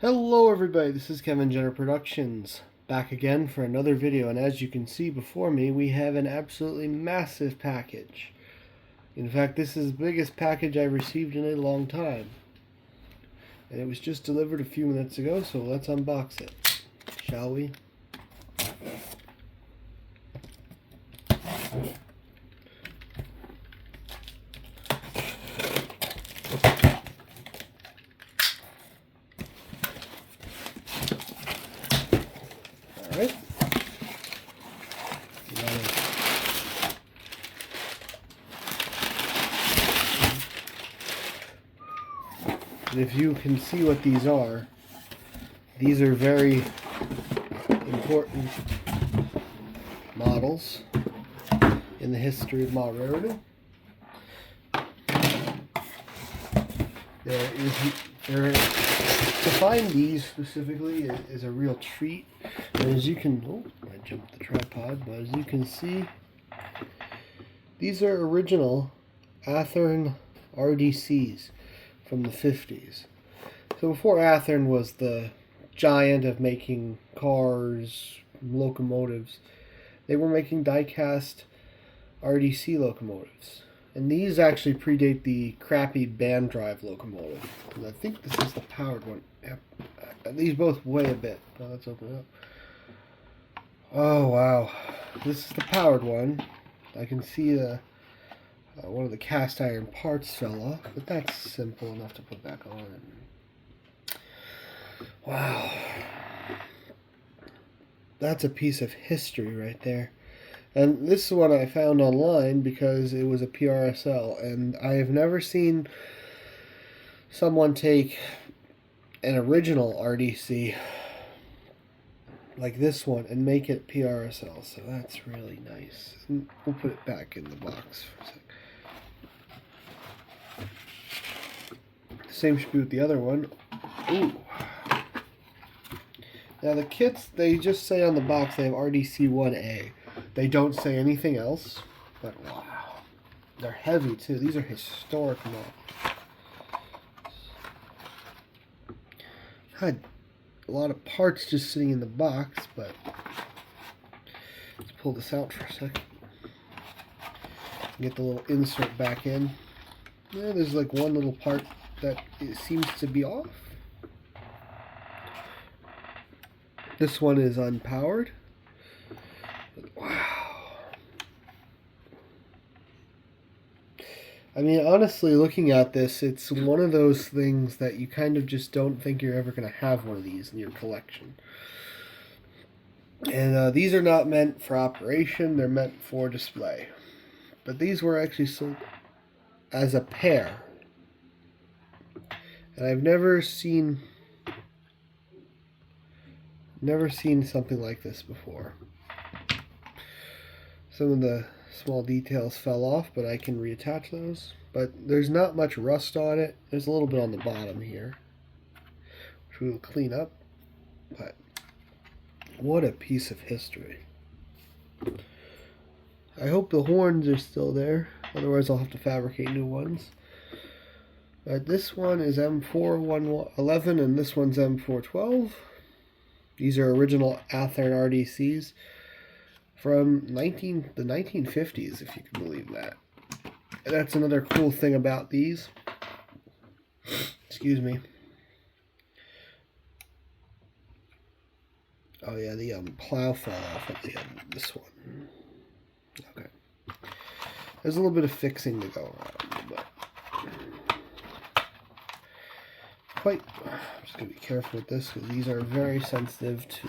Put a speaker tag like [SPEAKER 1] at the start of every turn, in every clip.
[SPEAKER 1] Hello everybody, this is Kevin Jenner Productions, back again for another video, and as you can see before me, we have an absolutely massive package. In fact, this is the biggest package I've received in a long time. And it was just delivered a few minutes ago, so let's unbox it, shall we? Alright. And if you can see what these are very important models in the history of model railroading. To find these specifically is a real treat. And as you can, I jumped the tripod, but as you can see, these are original Athearn RDCs from the 50s. So before Athearn was the giant of making cars, locomotives, they were making die-cast RDC locomotives. And these actually predate the crappy band drive locomotive. And I think this is the powered one. Yep. These both weigh a bit. Now let's open it up. Oh wow. This is the powered one. I can see one of the cast iron parts fell off, but that's simple enough to put back on. Wow. That's a piece of history right there. And this is one I found online because it was a PRSL, and I have never seen someone take an original RDC like this one and make it PRSL, so that's really nice. And we'll put it back in the box for a sec. The same should be with the other one. Ooh. Now the kits, they just say on the box they have RDC 1A. They don't say anything else, but wow. They're heavy too. These are historic models. Had a lot of parts just sitting in the box, but let's pull this out for a second. Get the little insert back in. Yeah, there's like one little part that it seems to be off. This one is unpowered. Wow. I mean, honestly, looking at this, it's one of those things that you kind of just don't think you're ever going to have one of these in your collection. And these are not meant for operation, they're meant for display. But these were actually sold as a pair. And I've never seen something like this before. Some of the small details fell off, but I can reattach those. But there's not much rust on it. There's a little bit on the bottom here, which we will clean up. But what a piece of history. I hope the horns are still there. Otherwise I'll have to fabricate new ones. But this one is M4111 and this one's M412. These are original Athearn RDCs from the 1950s, if you can believe that. And that's another cool thing about these. Excuse me. Oh yeah, the plow fell off at the end of this one. Okay. There's a little bit of fixing to go around, but I'm just going to be careful with this because these are very sensitive to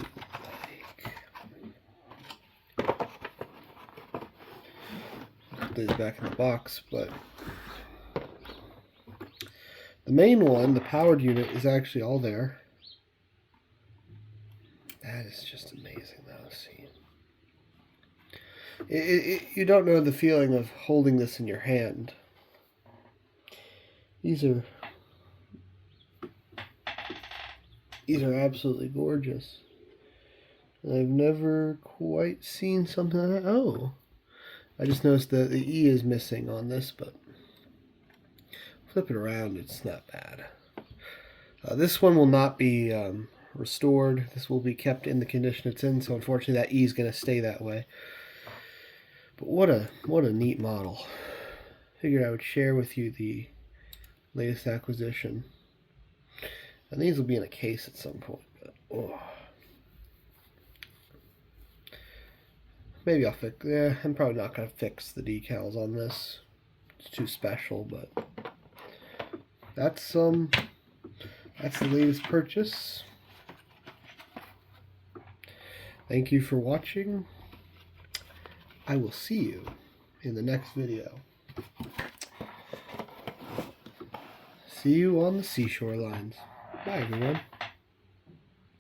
[SPEAKER 1] put these back in the box. But the main one, the powered unit, is actually all there. That is just amazing though. See, you don't know the feeling of holding this in your hand. These are absolutely gorgeous. I've never quite seen something like that. Oh, I just noticed that the E is missing on this, but flip it around, it's not bad. This one will not be restored. This will be kept in the condition it's in, so unfortunately that E is going to stay that way. But what a neat model. Figured I would share with you the latest acquisition. And these will be in a case at some point. But, oh. Maybe I'll fix. Yeah, I'm probably not going to fix the decals on this. It's too special, but that's the latest purchase. Thank you for watching. I will see you in the next video. See you on the seashore lines. Bye, everyone.